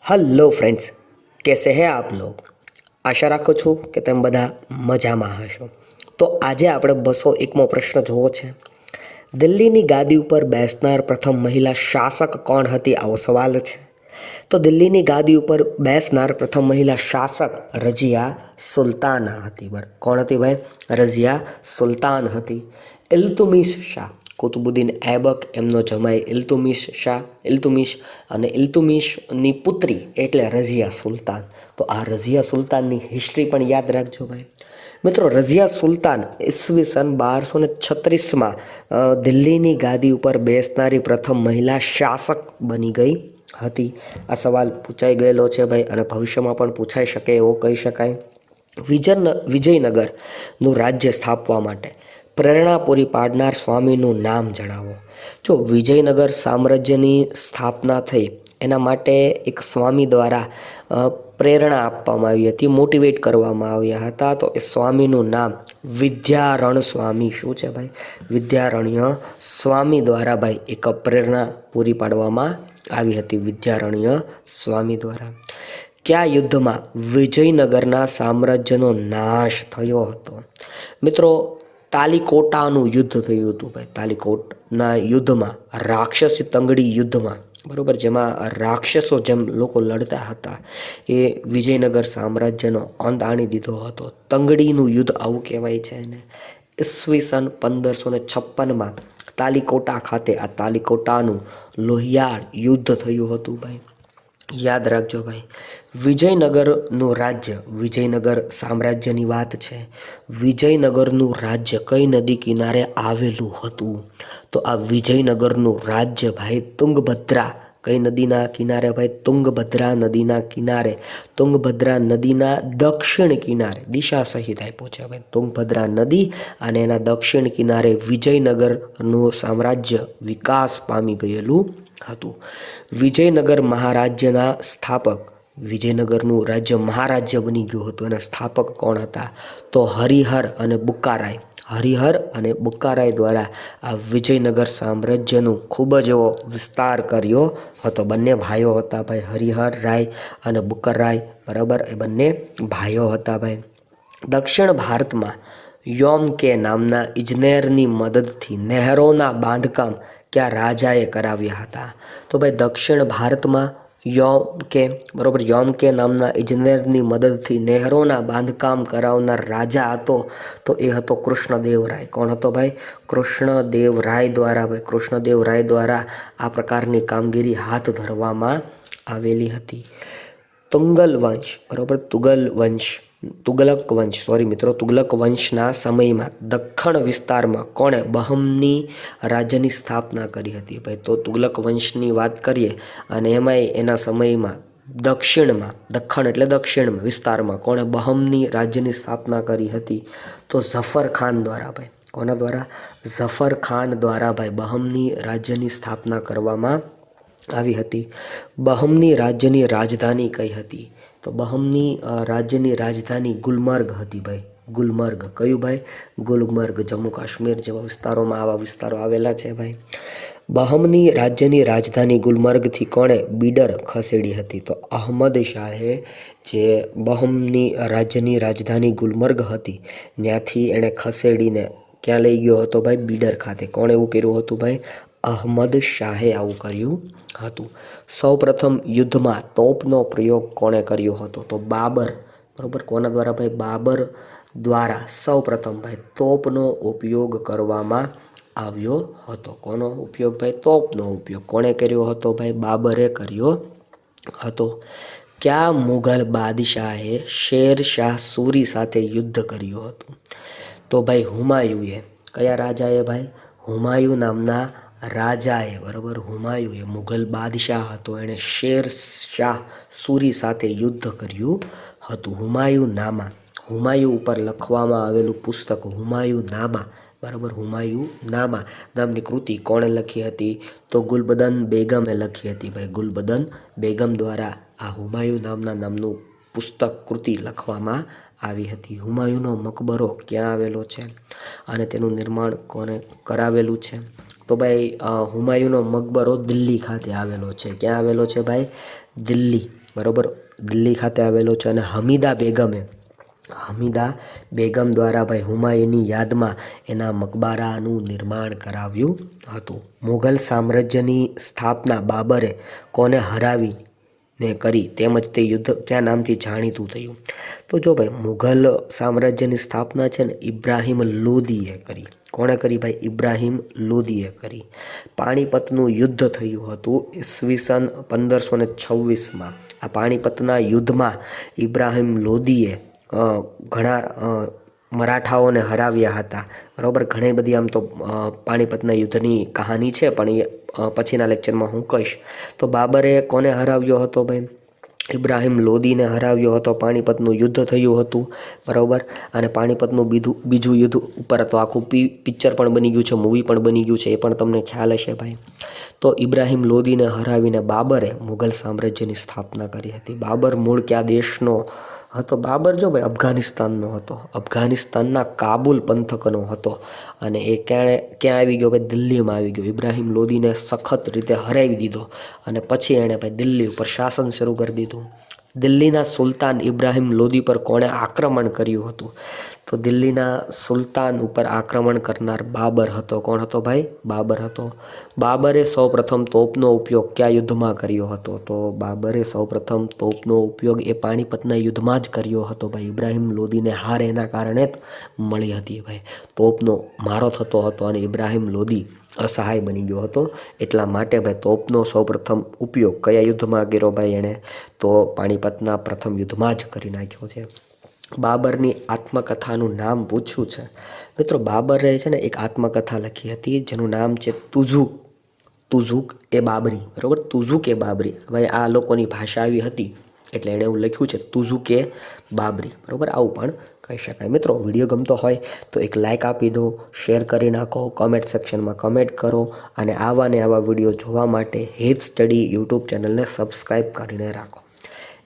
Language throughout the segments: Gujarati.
हेलो फ्रेंड्स, कैसे हैं आप लोग? આશા રાખું છું કે તમે બધા મજામાં હશો. તો આજે આપણે 201મો પ્રશ્ન જોવો છે. દિલ્હીની ગાદી ઉપર બેસનાર પ્રથમ મહિલા શાસક કોણ હતી? આવો સવાલ છે. તો દિલ્હીની ગાદી ઉપર બેસનાર પ્રથમ મહિલા શાસક રઝિયા સુલતાના હતી. કોણ હતી ભાઈ? રઝિયા સુલતાન હતી. ઇલ્તુમિશ શાહ, કુતુબુદ્દીન ઐબક, એમનો જમાઈ ઇલ્તુમિશ શાહ, ઇલ્તુમિશ અને ઇલ્તુમિશની પુત્રી એટલે રઝિયા સુલતાન. તો આ રઝિયા સુલતાનની હિસ્ટ્રી પણ યાદ રાખજો ભાઈ. મિત્રો, રઝિયા સુલતાન ઈસવીસન 1236માં દિલ્હીની ગાદી ઉપર બેસનારી પ્રથમ મહિલા શાસક બની ગઈ હતી. આ સવાલ પૂછાઈ ગયેલો છે ભાઈ, અને ભવિષ્યમાં પણ પૂછાઈ શકે એવો કહી શકાય. વિજયનગરનું રાજ્ય સ્થાપવા માટે પ્રેરણા પૂરી પાડનાર સ્વામીનું નામ જણાવો. જો વિજયનગર સામ્રાજ્યની સ્થાપના થઈ એના માટે એક સ્વામી દ્વારા પ્રેરણા આપવામાં આવી હતી, મોટિવેટ કરવામાં આવ્યા હતા. તો એ સ્વામીનું નામ વિદ્યારણ સ્વામી. શું છે ભાઈ? વિદ્યારણ્ય સ્વામી દ્વારા ભાઈ એક પ્રેરણા પૂરી પાડવામાં આવી હતી, વિદ્યારણ્ય સ્વામી દ્વારા. કયા યુદ્ધમાં વિજયનગરના સામ્રાજ્યનો નાશ થયો હતો? મિત્રો, તાલીકોટાનું યુદ્ધ થયું હતું ભાઈ. તાલીકોટના યુદ્ધમાં, રાક્ષસી તંગડી યુદ્ધમાં, બરાબર, જેમાં રાક્ષસો જેમ લોકો લડતા હતા, એ વિજયનગર સામ્રાજ્યનો અંત આણી દીધો હતો. તંગડીનું યુદ્ધ આવું કહેવાય છે એને. ઈસવીસન 1556માં તાલીકોટા ખાતે આ તાલીકોટાનું લોહિયાળ યુદ્ધ થયું હતું ભાઈ. યાદ રાખજો ભાઈ. વિજયનગરનું રાજ્ય, વિજયનગર સામ્રાજ્યની વાત છે. વિજયનગરનું રાજ્ય કઈ નદી કિનારે આવેલું હતું? તો આ વિજયનગરનું રાજ્ય ભાઈ તુંગભદ્રા, કઈ નદીના કિનારે ભાઈ? તુંગભદ્રા નદીના કિનારે. તુંગભદ્રા નદીના દક્ષિણ કિનારે, દિશા સહિત આપ્યો છે ભાઈ. તુંગભદ્રા નદી અને એના દક્ષિણ કિનારે વિજયનગરનું સામ્રાજ્ય વિકાસ પામી ગયેલું હતું. વિજયનગર મહારાજ્યના સ્થાપક, વિજયનગરનું રાજ્ય મહારાજ્ય બની ગયું હતું, એના સ્થાપક કોણ હતા? તો હરિહર અને બુક્કારાય. હરિહર અને બુક્કારાય દ્વારા આ વિજયનગર સામ્રાજ્યનું ખૂબ જ એવો વિસ્તાર કર્યો હતો. બંને ભાઈઓ હતા ભાઈ, હરિહર રાય અને બુક્કરાય, બરાબર, એ બંને ભાઈઓ હતા ભાઈ. દક્ષિણ ભારતમાં યોમકે નામના ઇજનેરની મદદથી નહેરોના બાંધકામ કયા રાજાએ કરાવ્યા હતા? તો ભાઈ દક્ષિણ ભારતમાં યોમકે, બરાબર, યોમકે નામના ઇજનેરની મદદથી નહેરોના બાંધકામ કરાવનાર રાજા હતો તો એ હતો કૃષ્ણદેવરાય. કોણ હતો ભાઈ? કૃષ્ણદેવરાય દ્વારા ભાઈ, કૃષ્ણદેવરાય દ્વારા આ પ્રકારની કામગીરી હાથ ધરવામાં આવેલી હતી. તુંગલ વંશ, બરાબર, તુગલક વંશના સમયમાં દખ્ખણ વિસ્તારમાં કોણે બહમની રાજ્યની સ્થાપના કરી હતી ભાઈ? તો તુગલક વંશની વાત કરીએ અને એમાંય એના સમયમાં દક્ષિણમાં, દખ્ખણ એટલે દક્ષિણમાં વિસ્તારમાં કોણે બહમની રાજ્યની સ્થાપના કરી હતી? તો ઝફર ખાન દ્વારા ભાઈ. કોના દ્વારા? ઝફર ખાન દ્વારા ભાઈ બહમની રાજ્યની સ્થાપના કરવામાં આવી હતી. બહમની રાજ્યની રાજધાની કઈ હતી? તો બહમની રાજ્યની રાજધાની ગુલમર્ગ હતી ભાઈ. ગુલમર્ગ. કયું ભાઈ? ગુલમર્ગ. જમ્મુ કાશ્મીર જેવા વિસ્તારોમાં આવા વિસ્તારો આવેલા છે ભાઈ. બહમની રાજ્યની રાજધાની ગુલમર્ગથી કોણે બીડર ખસેડી હતી? તો અહમદ શાહે જે બહમની રાજ્યની રાજધાની ગુલમર્ગ હતી ત્યાંથી એણે ખસેડીને ક્યાં લઈ ગયો હતો ભાઈ? બીડર ખાતે. કોણે એવું કર્યું હતું ભાઈ? અહમદ શાહે આવું કર્યું હતું. સૌપ્રથમ યુદ્ધમાં તોપનો પ્રયોગ કોણે કર્યો હતો? તો બાબર, બરાબર. કોના દ્વારા ભાઈ? બાબર દ્વારા સૌપ્રથમ ભાઈ તોપનો ઉપયોગ કરવામાં આવ્યો હતો. કોનો ઉપયોગ ભાઈ? તોપનો ઉપયોગ કોણે કર્યો હતો ભાઈ? બાબરે કર્યો હતો. કયા મુઘલ બાદશાહે શેર શાહ સૂરી સાથે યુદ્ધ કર્યું હતું? તો ભાઈ હુમાયુએ. કયા રાજાએ ભાઈ? હુમાયુ નામના રાજાએ, બરાબર, હુમાયુ એ મુઘલ બાદશાહ હતો, એણે શેર શાહ સૂરી સાથે યુદ્ધ કર્યું હતું. હુમાયુ નામા, હુમાયુ ઉપર લખવામાં આવેલું પુસ્તક હુમાયુ નામા, બરાબર, હુમાયુ નામા નામની કૃતિ કોણે લખી હતી? તો ગુલબદન બેગમે લખી હતી ભાઈ. ગુલબદન બેગમ દ્વારા આ હુમાયુ નામનું પુસ્તક, કૃતિ લખવામાં આવી હતી. હુમાયુનો મકબરો ક્યાં આવેલો છે અને તેનું નિર્માણ કોને કરાવેલું છે? તો ભાઈ હુમાયુનો મકબરો દિલ્હી ખાતે આવેલો છે. ક્યાં આવેલો છે ભાઈ? દિલ્હી. બરાબર, દિલ્હી ખાતે આવેલો છે. અને હમીદા બેગમ દ્વારા ભાઈ હુમાયુની યાદમાં એના મકબરાનું નિર્માણ કરાવ્યું હતું. મુઘલ સામ્રાજ્યની સ્થાપના બાબરે કોને હરાવીને કરી તેમજ તે યુદ્ધ કયા નામથી જાણીતું થયું? તો જો ભાઈ, મુઘલ સામ્રાજ્યની સ્થાપના છે ને ઇબ્રાહિમ લોદીએ કરી. કોણે કરી ભાઈ? ઇબ્રાહિમ લોદીએ કરી. પાણીપતનું યુદ્ધ થયું હતું ઈસવીસન 1526માં. આ પાણીપતના યુદ્ધમાં ઇબ્રાહિમ લોદીએ ઘણા મરાઠાઓને હરાવ્યા હતા. બરાબર, ઘણી બધી આમ તો પાણીપતના યુદ્ધની કહાની છે, પણ એ પછીના લેક્ચરમાં હું કહીશ. તો બાબરે કોને હરાવ્યો હતો ભાઈ? ઇબ્રાહિમ લોદીને હરાવ્યો હતો. પાણીપતનું યુદ્ધ થયું હતું. બરાબર, અને પાણીપતનું બીજું યુદ્ધ ઉપર તો આખું પિક્ચર પણ બની ગયું છે, મૂવી પણ બની ગયું છે, એ પણ તમને ખ્યાલ હશે ભાઈ. તો ઇબ્રાહિમ લોદીને હરાવીને બાબરે મુઘલ સામ્રાજ્યની સ્થાપના કરી હતી. બાબર મૂળ કયા દેશનો હતો? બાબર જો ભાઈ અફઘાનિસ્તાનનો હતો. અફઘાનિસ્તાનના કાબુલ પંથકનો હતો. અને એ ક્યાં આવી ગયો ભાઈ? દિલ્હીમાં આવી ગયો. ઇબ્રાહિમ લોદીને સખત રીતે હરાવી દીધો અને પછી એણે ભાઈ દિલ્હી ઉપર શાસન શરૂ કરી દીધું. દિલ્હીના સુલતાન ઇબ્રાહિમ લોદી પર કોણે આક્રમણ કર્યું હતું? તો દિલ્હીના સુલતાન ઉપર આક્રમણ કરનાર બાબર હતો. કોણ હતો ભાઈ? બાબર હતો. બાબરે સૌપ્રથમ તોપનો ઉપયોગ કયા યુદ્ધમાં કર્યો હતો? તો બાબરે સૌપ્રથમ તોપનો ઉપયોગ એ પાણીપતના યુદ્ધમાં જ કર્યો હતો ભાઈ. ઇબ્રાહિમ લોદીને હાર એના કારણે જ મળી હતી ભાઈ. તોપનો મારો થતો હતો અને ઇબ્રાહિમ લોદી અસહાય બની ગયો હતો. એટલા માટે ભાઈ તોપનો સૌપ્રથમ ઉપયોગ કયા યુદ્ધમાં કર્યો ભાઈ એણે? તો પાણીપતના પ્રથમ યુદ્ધમાં જ કરી નાખ્યો છે. બાબરની આત્મકથાનું નામ પૂછ્યું છે. મિત્રો, બાબરે છે ને એક આત્મકથા લખી હતી જેનું નામ છે તુઝુક એ બાબરી. બરાબર, તુઝુક એ બાબરી. ભાઈ આ લોકોની ભાષા આવી હતી એટલે એણે એવું લખ્યું છે તુઝુક એ બાબરી. બરાબર, આવું પણ કહી શકાય. મિત્રો, વિડીયો ગમતો હોય તો એક લાઇક આપી દો, શેર કરી નાખો, કમેન્ટ સેક્શનમાં કમેન્ટ કરો અને આવા વિડીયો જોવા માટે હિત સ્ટડી યુટ્યુબ ચેનલને સબસ્ક્રાઈબ કરીને રાખો.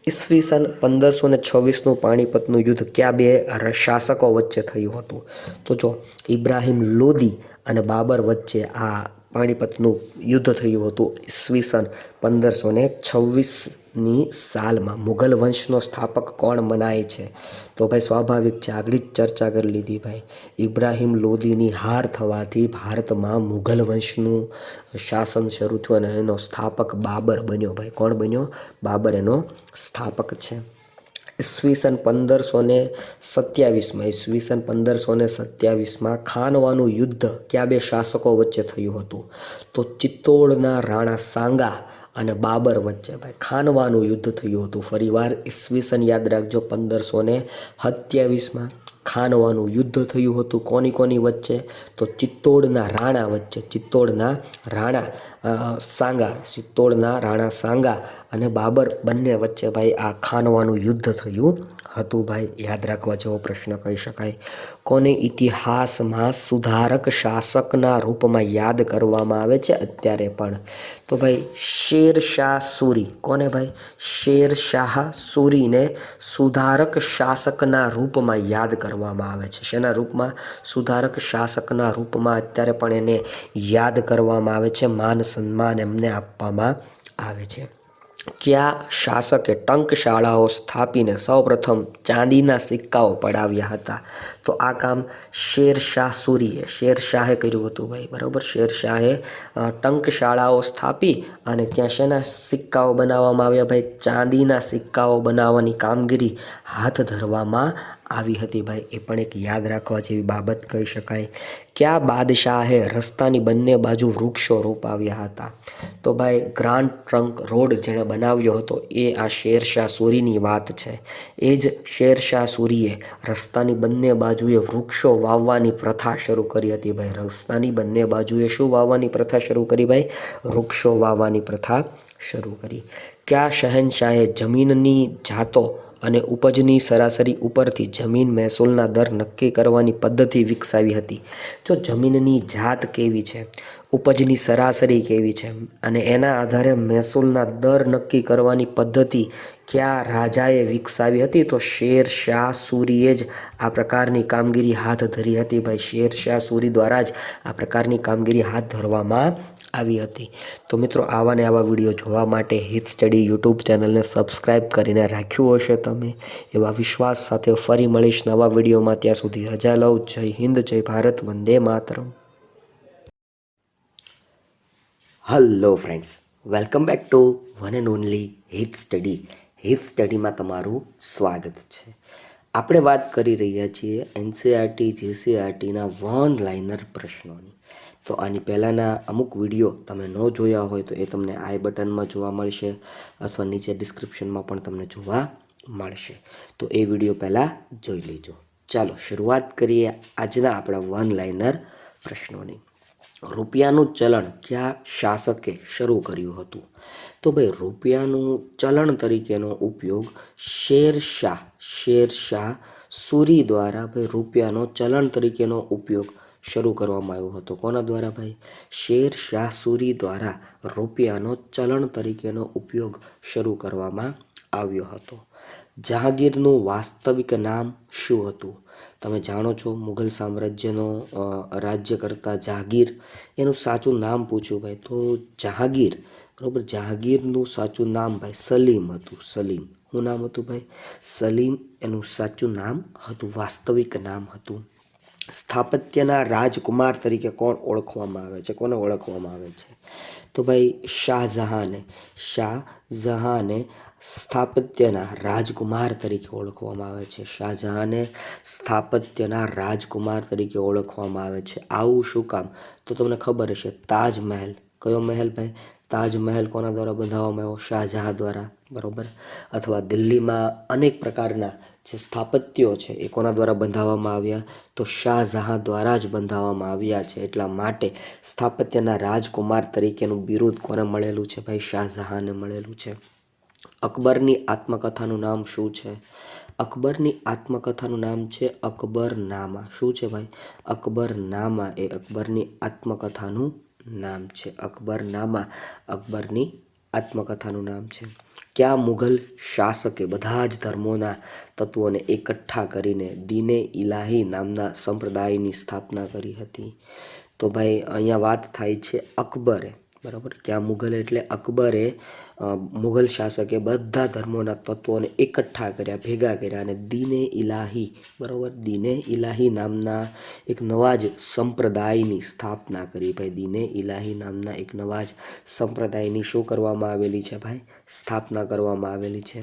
ઈસવીસન 1526નું પાણીપતનું યુદ્ધ કયા બે શાસકો વચ્ચે થયું હતું? તો જો ઇબ્રાહિમ લોદી અને બાબર વચ્ચે આ પાણીપતનું યુદ્ધ થયું હતું ઈસવીસન 1526ની સાલમાં. મુઘલ વંશનો સ્થાપક કોણ મનાય છે? તો ભાઈ સ્વાભાવિક છે, આગળ જ ચર્ચા કરી લીધી ભાઈ. ઇબ્રાહિમ લોદીની હાર થવાથી ભારતમાં મુઘલ વંશનું શાસન શરૂ થયું અને એનો સ્થાપક બાબર બન્યો ભાઈ. કોણ બન્યો? બાબર એનો સ્થાપક છે. ઈસવીસન 1527માં ખાનવાનું યુદ્ધ કયા બે શાસકો વચ્ચે થયું હતું? તો ચિત્તોડના રાણા સાંગા અને બાબર વચ્ચે ભાઈ ખાનવાનું યુદ્ધ થયું હતું. ફરીવાર ઈસવીસન યાદ રાખજો, 1527માં ખાનવાનું યુદ્ધ થયું હતું. કોની વચ્ચે? તો ચિત્તોડના રાણા વચ્ચે. ચિત્તોડના રાણા સાંગા અને બાબર બંને વચ્ચે ભાઈ આ ખાનવાનું યુદ્ધ થયું હતું ભાઈ. યાદ રાખવા જેવો પ્રશ્ન કહી શકાય. કોને ઇતિહાસમાં સુધારક શાસકના રૂપમાં યાદ કરવામાં આવે છે અત્યારે પણ? તો ભાઈ શેરશાહ સૂરી. કોને ભાઈ? શેરશાહ સૂરીને સુધારક શાસકના રૂપમાં યાદ કરવામાં આવે છે. શેના રૂપમાં? સુધારક શાસકના રૂપમાં અત્યારે પણ એને યાદ કરવામાં આવે છે. માન સન્માન એમને આપવામાં આવે છે. કયા શાસકે ટંકશાળાઓ સ્થાપીને સૌપ્રથમ ચાંદીના સિક્કાઓ પડાવ્યા હતા? તો આ કામ શેરશાહે કર્યું હતું ભાઈ. બરાબર, શેરશાહે ટંકશાળાઓ સ્થાપી અને ત્યાં શેના સિક્કાઓ બનાવવામાં આવ્યા ભાઈ? ચાંદીના સિક્કાઓ બનાવવાની કામગીરી હાથ ધરવામાં આવી હતી ભાઈ. એ પણ એક યાદ રાખવા જેવી બાબત કહી શકાય. કયા બાદશાહે રસ્તાની બંને બાજુ વૃક્ષો રોપાવ્યા હતા? તો ભાઈ ગ્રાન્ડ ટ્રંક રોડ જેણે બનાવ્યો હતો એ આ શેરશાહ સૂરીની વાત છે. એ જ શેરશાહ સૂરીએ રસ્તાની બંને બાજુએ વૃક્ષો વાવવાની પ્રથા શરૂ કરી હતી ભાઈ. રસ્તાની બંને બાજુએ શું વાવવાની પ્રથા શરૂ કરી ભાઈ? વૃક્ષો વાવવાની પ્રથા શરૂ કરી. કયા શહેનશાહે જમીનની જાતો અને ઉપજની સરાસરી ઉપરથી જમીન મહેસૂલના દર નક્કી કરવાની પદ્ધતિ વિકસાવી હતી? જો જમીનની જાત કેવી છે, ઉપજની સરાસરી કેવી છે અને એના આધારે મહેસૂલના દર નક્કી કરવાની પદ્ધતિ કયા રાજાએ વિકસાવી હતી? તો શેરશાહ સૂરીએ જ આ પ્રકારની કામગીરી હાથ ધરી હતી ભાઈ. શેરશાહ સૂરી દ્વારા જ આ પ્રકારની કામગીરી હાથ ધરવામાં આવી હતી. તો મિત્રો આવા ને આવા વિડીયો જોવા માટે હિત સ્ટડી યુટ્યુબ ચેનલને સબસ્ક્રાઈબ કરીને રાખ્યું હશે તમે એવા વિશ્વાસ સાથે ફરી મળીશ નવા વિડીયોમાં. ત્યાં સુધી રજા લઉં. જય હિન્દ, જય ભારત, વંદે માતરમ. Hello friends, welcome back to one and only hit study. Hit સ્ટડીમાં તમારું સ્વાગત છે. આપણે વાત કરી રહ્યા છીએ એનસીઆરટી જીસીઆરટીના વન લાઇનર પ્રશ્નોની. તો આની પહેલાંના અમુક વિડીયો તમે ન જોયા હોય તો એ તમને આઈ બટનમાં જોવા મળશે અથવા નીચે ડિસ્ક્રિપ્શનમાં પણ તમને જોવા મળશે. તો એ વિડીયો પહેલાં જોઈ લેજો. ચાલો શરૂઆત કરીએ આજના આપણા વન લાઇનર પ્રશ્નોની. રૂપિયાનું ચલણ કયા શાસકે શરૂ કર્યું હતું? તો ભાઈ રૂપિયાનું ચલણ તરીકેનો ઉપયોગ શેરશાહ સૂરી દ્વારા ભાઈ રૂપિયાનો ચલણ તરીકેનો ઉપયોગ શરૂ કરવામાં આવ્યો હતો. કોના દ્વારા ભાઈ? શેરશાહ સૂરી દ્વારા રૂપિયાનો ચલણ તરીકેનો ઉપયોગ શરૂ કરવામાં આવ્યો હતો. જહાંગીરનું વાસ્તવિક નામ શું હતું? તમે જાણો છો મુઘલ સામ્રાજ્યનો રાજ્ય કરતા જહાંગીર, એનું સાચું નામ પૂછ્યું ભાઈ તો જહાંગીર, બરાબર. જહાંગીરનું સાચું નામ ભાઈ સલીમ હતું. સલીમ. શું નામ હતું ભાઈ? સલીમ એનું સાચું નામ હતું, વાસ્તવિક નામ હતું. સ્થાપત્યના રાજકુમાર તરીકે કોણ ઓળખવામાં આવે છે? કોને ઓળખવામાં આવે છે? તો ભાઈ શાહજહાંને સ્થાપત્યના રાજકુમાર તરીકે ઓળખવામાં આવે છે. શાહજહાંને સ્થાપત્યના રાજકુમાર તરીકે ઓળખવામાં આવે છે. આવું શું કામ? તો તમને ખબર હશે તાજમહેલ. કયો મહેલ ભાઈ? તાજમહેલ કોના દ્વારા બંધાવવામાં આવ્યો? શાહજહાં દ્વારા, બરાબર. અથવા દિલ્હીમાં અનેક પ્રકારના જે સ્થાપત્યો છે એ કોના દ્વારા બંધાવવામાં આવ્યા? તો શાહજહાં દ્વારા જ બંધાવવામાં આવ્યા છે. એટલા માટે સ્થાપત્યના રાજકુમાર તરીકેનું બિરુદ કોને મળેલું છે ભાઈ? શાહજહાંને મળેલું છે. અકબરની આત્મકથાનું નામ શું છે? અકબરની આત્મકથાનું નામ છે અકબરનામા. શું છે ભાઈ? અકબરનામા એ અકબરની આત્મકથાનું નામ છે. અકબરનામા અકબરની આત્મકથાનું નામ છે. કયા મુઘલ શાસકે બધા જ ધર્મોના તત્વોને એકઠા કરીને દીને ઇલાહી નામના સંપ્રદાયની સ્થાપના કરી હતી? તો ભાઈ અહીંયા વાત થાય છે અકબરે, બરાબર. કયા મુઘલ એટલે અકબરે મુઘલ શાસકે બધા ધર્મોના તત્વોને એકઠા કર્યા, ભેગા કર્યા અને દીને ઇલાહી, બરાબર, દીને ઇલાહી નામના એક નવા જ સંપ્રદાયની સ્થાપના કરી ભાઈ. દીને ઇલાહી નામના એક નવા જ સંપ્રદાયની શું કરવામાં આવેલી છે ભાઈ? સ્થાપના કરવામાં આવેલી છે.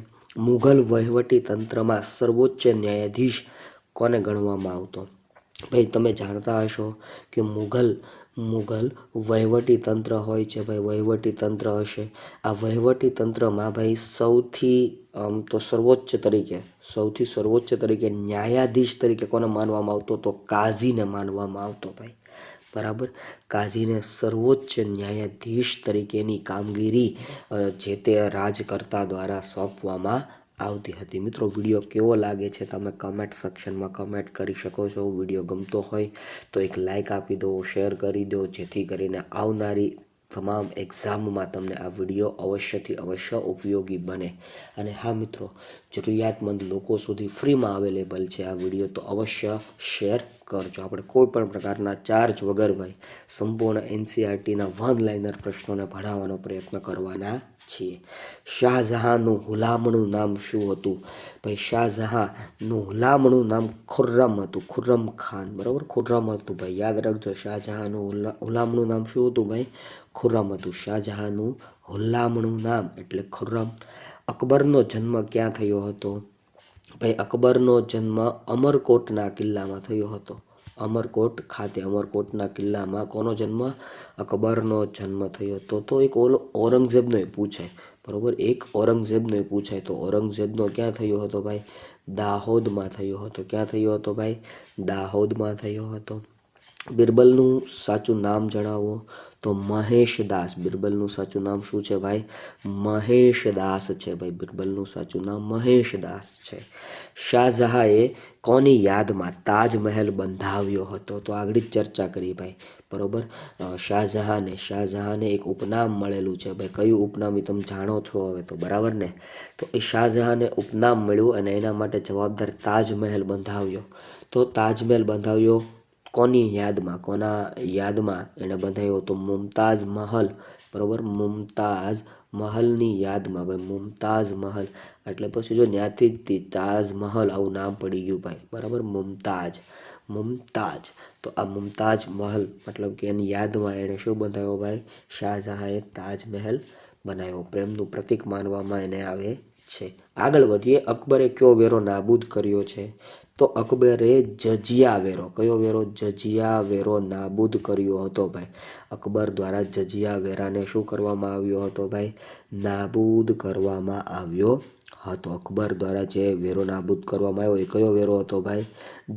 મુઘલ વહીવટી તંત્રમાં સર્વોચ્ચ ન્યાયાધીશ કોને ગણવામાં આવતો? ભાઈ તમે જાણતા હશો કે મુઘલ વહીવટી તંત્ર હોય છે ભાઈ. વહીવટી તંત્ર હશે, આ વહીવટી તંત્રમાં ભાઈ સૌથી સર્વોચ્ચ તરીકે ન્યાયાધીશ તરીકે કોને માનવામાં આવતો? તો કાઝીને માનવામાં આવતો ભાઈ, બરાબર. કાઝીને સર્વોચ્ચ ન્યાયાધીશ તરીકેની કામગીરી જે તે રાજકર્તા દ્વારા સોંપવામાં આવતી હતી. મિત્રો વિડીયો કેવો લાગે છે તમે કમેન્ટ સેક્શનમાં કમેન્ટ કરી શકો છો. વિડીયો ગમતો હોય તો એક લાઈક આપી દો, શેર કરી દો, જેથી કરીને આવનારી તમામ એક્ઝામમાં તમને આ વિડીયો અવશ્ય ઉપયોગી બને. અને હા મિત્રો, જરૂરિયાતમંદ લોકો સુધી ફ્રીમાં અવેલેબલ છે આ વિડીયો, તો અવશ્ય શેર કરજો. આપણે કોઈ પણ પ્રકારના ચાર્જ વગર ભાઈ સંપૂર્ણ એનસીઆરટીના વન લાઇનર પ્રશ્નોને ભણાવવાનો પ્રયત્ન કરવાના છીએ. શાહજહાંનું હુલામણું નામ શું હતું? ભાઈ શાહજહાંનું હુલામણું નામ ખુર્રમ હતું. ખુર્રમ ખાન, બરાબર. ખુર્રમ હતું ભાઈ, યાદ રાખજો. શાહજહાંનું હુલામણું નામ શું હતું ભાઈ? ખુર્રમ હતું. શાહજહાંનું હુલામણું નામ એટલે ખુર્રમ. અકબરનો જન્મ ક્યાં થયો હતો? ભાઈ અકબરનો જન્મ અમરકોટના કિલ્લામાં થયો હતો. અમરકોટ ખાતે, અમરકોટના કિલ્લામાં કોનો જન્મ? અકબરનો જન્મ થયો હતો. તો એક ઔરંગઝેબનો પૂછાય, બરાબર. એક ઔરંગઝેબનો પૂછાય તો ઔરંગઝેબનો ક્યાં થયો હતો ભાઈ? દાહોદમાં થયો હતો. ક્યાં થયો હતો ભાઈ? દાહોદમાં થયો હતો. બિરબલનું સાચું નામ જણાવો. તો મહેશદાસ. બિરબલનું સાચું નામ શું છે ભાઈ? મહેશદાસ છે ભાઈ. બિરબલનું સાચું નામ મહેશદાસ છે. શાહજહાંએ કોની યાદમાં તાજમહેલ બંધાવ્યો હતો? તો આગળ જ ચર્ચા કરી ભાઈ, બરાબર. શાહજહાંને એક ઉપનામ મળેલું છે ભાઈ. કયું ઉપનામ એ તમે જાણો છો હવે તો, બરાબર ને. તો એ શાહજહાંને ઉપનામ મળ્યું અને એના માટે જવાબદાર તાજમહેલ બંધાવ્યો. તો તાજમહેલ બંધાવ્યો કોની યાદમાં, કોના યાદમાં એણે બંધાવ્યો? તો મુમતાઝ મહલ, બરાબર, મુમતાઝ મહલની યાદમાં ભાઈ, મુમતાઝ મહલ. એટલે પછી જો ત્યાંથી જ તાજમહલ આવું નામ પડી ગયું ભાઈ, બરાબર, મુમતાઝ, મુમતાઝ. તો આ મુમતાઝ મહલ મતલબ કે એની યાદમાં એણે શું બંધાવ્યો ભાઈ? શાહજહાંએ તાજમહેલ બનાવ્યો. પ્રેમનું પ્રતીક માનવામાં એને આવે છે. આગળ વધીએ. અકબરે કયો વેરો નાબૂદ કર્યો છે? તો અકબરે જજિયા વેરો, કયો વેરો? જજિયા વેરો નાબૂદ કર્યો હતો ભાઈ. અકબર દ્વારા જજિયા વેરાને શું કરવામાં આવ્યો હતો ભાઈ? નાબૂદ કરવામાં આવ્યો હતો. અકબર દ્વારા જે વેરો નાબૂદ કરવામાં આવ્યો એ કયો વેરો હતો ભાઈ?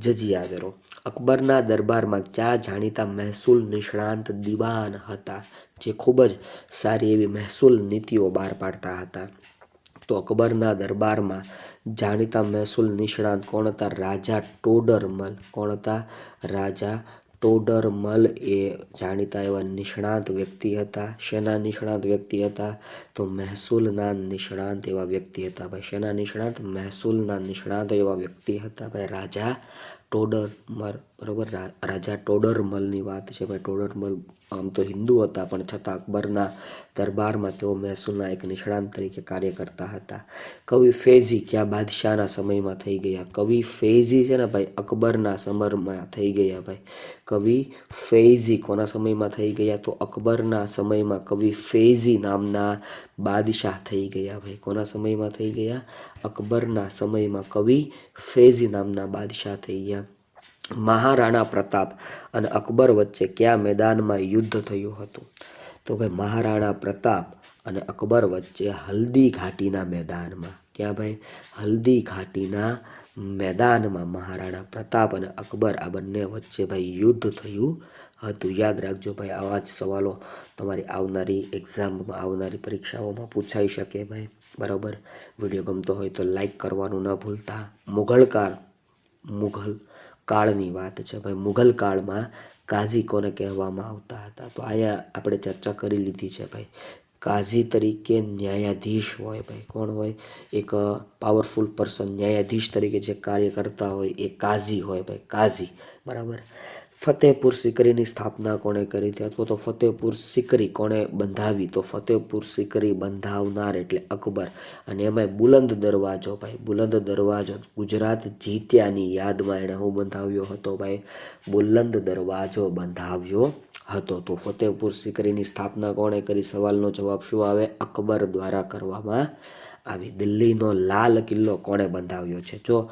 જજિયા વેરો. અકબરના દરબારમાં કયા જાણીતા મહેસૂલ નિષ્ણાંત દિવાન હતા, જે ખૂબ જ સારી એવી મહેસૂલ નીતિઓ બહાર પાડતા હતા? તો અકબરના દરબારમાં જાણીતા મહેસૂલ નિષ્ણાંત કોણ હતા? રાજા ટોડરમલ. કોણ હતા? રાજા ટોડરમલ એ જાણીતા એવા નિષ્ણાંત વ્યક્તિ હતા. શેના નિષ્ણાંત વ્યક્તિ હતા? તો મહેસૂલના નિષ્ણાંત એવા વ્યક્તિ હતા ભાઈ. શેના નિષ્ણાંત? મહેસૂલના નિષ્ણાંત એવા વ્યક્તિ હતા ભાઈ, રાજા ટોડરમલ, બરાબર. રાજા ટોડરમલની વાત છે ભાઈ. ટોડરમલ આમ તો હિન્દુ હતા, પણ છતાં અકબરના દરબારમાં તેઓ મહેસૂલના એક નિષ્ણાંત તરીકે કાર્ય કરતા હતા. કવિ ફૈઝી કયા બાદશાહના સમયમાં થઈ ગયા? કવિ ફૈઝી છે ને ભાઈ, અકબરના સમયમાં થઈ ગયા ભાઈ. કવિ ફૈઝી કોના સમયમાં થઈ ગયા? તો અકબરના સમયમાં કવિ ફૈઝી નામના બાદશાહ થઈ ગયા ભાઈ. કોના સમયમાં થઈ ગયા? અકબરના સમયમાં કવિ ફૈઝી નામના બાદશાહ થઈ ગયા. મહારાણા પ્રતાપ અને અકબર વચ્ચે કયા મેદાનમાં યુદ્ધ થયું હતું? તો ભાઈ મહારાણા પ્રતાપ અને અકબર વચ્ચે હલ્દી ઘાટીના મેદાનમાં. ક્યાં ભાઈ? હલ્દી ઘાટીના મેદાનમાં મહારાણા પ્રતાપ અને અકબર આ બંને વચ્ચે ભાઈ યુદ્ધ થયું હતું. યાદ રાખજો ભાઈ, આવા જ સવાલો તમારી આવનારી એક્ઝામમાં, આવનારી પરીક્ષાઓમાં પૂછાઈ શકે ભાઈ, બરાબર. વિડીયો ગમતો હોય તો લાઈક કરવાનું ન ભૂલતા. મુઘલ કાળની વાત છે ભાઈ. મુઘલ કાળમાં કાઝી કોને કહેવામાં આવતા હતા? તો અહીંયા આપણે ચર્ચા કરી લીધી છે ભાઈ. કાઝી તરીકે ન્યાયાધીશ હોય ભાઈ. કોણ હોય? એક પાવરફુલ પર્સન, ન્યાયાધીશ તરીકે જે કાર્ય કરતા હોય એ કાઝી હોય ભાઈ, કાઝી, બરાબર. ફતેહપુર સિકરીની સ્થાપના કોણે કરી હતી? અથવા તો ફતેહપુર સિકરી કોણે બંધાવી? તો ફતેહપુર સિકરી બંધાવનાર એટલે અકબર. અને એમાંય બુલંદ દરવાજો ભાઈ, બુલંદ દરવાજો ગુજરાત જીત્યાની યાદમાં એણે શું બંધાવ્યો હતો ભાઈ? બુલંદ દરવાજો બંધાવ્યો હતો. તો ફતેહપુર સિકરીની સ્થાપના કોણે કરી? સવાલનો જવાબ શું આવે? અકબર દ્વારા કરવામાં આવી. દિલ્હીનો લાલ કિલ્લો કોણે બંધાવ્યો છે? જો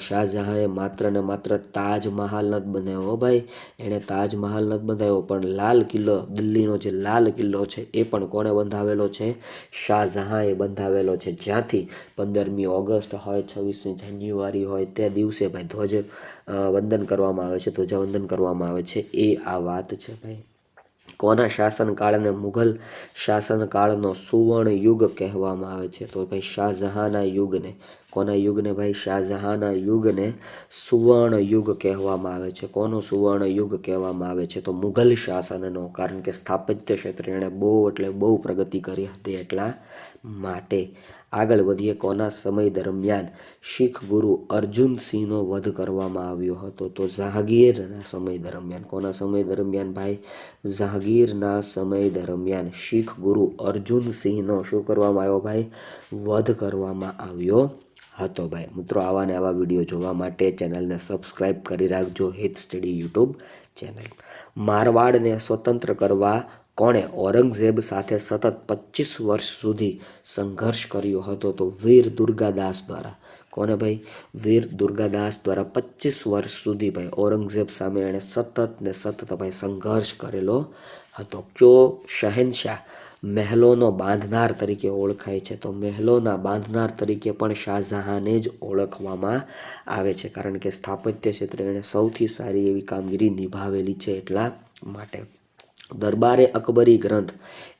શાહજહાંએ માત્ર ને માત્ર તાજમહાલ નથી બનાવ્યો ભાઈ, એણે તાજમહાલ નથી બંધાવ્યો, પણ લાલ કિલ્લો, દિલ્હીનો જે લાલ કિલ્લો છે એ પણ કોણે બંધાવેલો છે? શાહજહાંએ બંધાવેલો છે. જ્યાંથી 15મી ઓગસ્ટ હોય, 26મી જાન્યુઆરી હોય, તે દિવસે ભાઈ ધ્વજ વંદન કરવામાં આવે છે, ધ્વજાવંદન કરવામાં આવે છે, એ આ વાત છે ભાઈ. કોના શાસનકાળને મુઘલ શાસનકાળનો સુવર્ણ યુગ કહેવામાં આવે છે? તો ભાઈ શાહજહાંના યુગને. કોના યુગને ભાઈ? શાહજહાંના યુગને સુવર્ણ યુગ કહેવામાં આવે છે. કોનો સુવર્ણ યુગ કહેવામાં આવે છે? તો મુઘલ શાસનનો. કારણ કે સ્થાપત્ય ક્ષેત્રે એણે બહુ એટલે બહુ પ્રગતિ કરી હતી એટલા માટે. આગળ વધીએ. કોના સમય દરમિયાન શીખ ગુરુ અર્જુન સિંહનો વધ કરવામાં આવ્યો હતો? તો જહાંગીરના સમય દરમિયાન. કોના સમય દરમિયાન ભાઈ? જહાંગીરના સમય દરમિયાન શીખ ગુરુ અર્જુન સિંહનો શું કરવામાં આવ્યો ભાઈ? વધ કરવામાં આવ્યો હતો ભાઈ. મિત્રો, આવા ને આવા વિડીયો જોવા માટે ચેનલને સબસ્ક્રાઈબ કરી રાખજો. હિત સ્ટડી યુટ્યુબ ચેનલ. મારવાડને સ્વતંત્ર કરવા કોણે ઔરંગઝેબ સાથે સતત 25 વર્ષ સુધી સંઘર્ષ કર્યો હતો? તો વીર દુર્ગાદાસ દ્વારા. કોને ભાઈ? વીર દુર્ગાદાસ દ્વારા 25 વર્ષ સુધી ભાઈ ઔરંગઝેબ સામે એણે સતત ભાઈ સંઘર્ષ કરેલો હતો. કયો શહેનશાહ મહેલોનો બાંધનાર તરીકે ઓળખાય છે? તો મહેલોના બાંધનાર તરીકે પણ શાહજહાંને જ ઓળખવામાં આવે છે, કારણ કે સ્થાપત્ય ક્ષેત્રે એણે સૌથી સારી એવી કામગીરી નિભાવેલી છે એટલા માટે. દરબારે અકબરી ગ્રંથ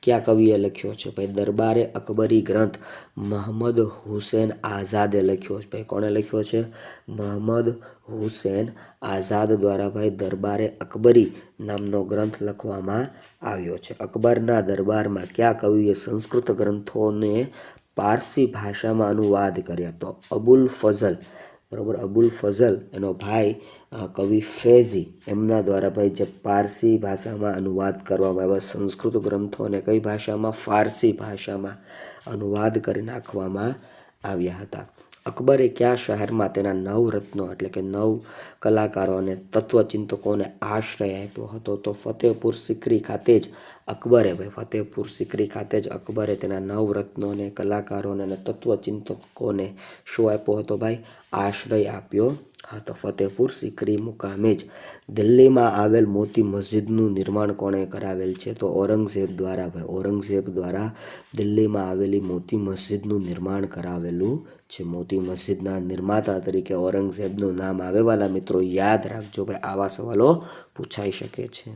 કયા કવિએ લખ્યો છે ભાઈ? દરબારે અકબરી ગ્રંથ મહમદ હુસેન આઝાદે લખ્યો છે ભાઈ. કોણે લખ્યો છે? મહમદ હુસેન આઝાદ દ્વારા ભાઈ દરબારે અકબરી નામનો ગ્રંથ લખવામાં આવ્યો છે. અકબરના દરબારમાં કયા કવિએ સંસ્કૃત ગ્રંથોને પારસી ભાષામાં અનુવાદ કર્યા? તો અબુલ ફઝલ, બરાબર, અબુલ ફઝલ એનો ભાઈ કવિ ફૈઝી એમના દ્વારા ભાઈ જે પારસી ભાષામાં અનુવાદ કરવામાં આવ્યા સંસ્કૃત ગ્રંથોને કઈ ભાષામાં, ફારસી ભાષામાં અનુવાદ કરી નાખવામાં આવ્યા હતા. અકબરે કયા શહેરમાં તેના નવરત્નો એટલે કે 9 કલાકારો અને તત્વચિંતકોને આશ્રય આપ્યો હતો? તો ફતેહપુર સિકરી ખાતે જ ફતેહપુર સિકરી ખાતે જ અકબરે તેના નવરત્નોને, કલાકારોને અને તત્વચિંતકોને શું આપ્યો હતો ભાઈ? આશ્રય આપ્યો હતો. ફતેહપુર સિકરી મુકામે જ. દિલ્હીમાં આવેલ મોતી મસ્જિદનું નિર્માણ કોણે કરાવેલ છે? તો ઔરંગઝેબ દ્વારા ભાઈ. ઔરંગઝેબ દ્વારા દિલ્હીમાં આવેલી મોતી મસ્જિદનું નિર્માણ કરાવેલું છે. મોતી મસ્જિદના નિર્માતા તરીકે ઔરંગઝેબનું નામ આવે વાલા મિત્રો યાદ રાખજો ભાઈ, આવા સવાલો પૂછાઈ શકે છે.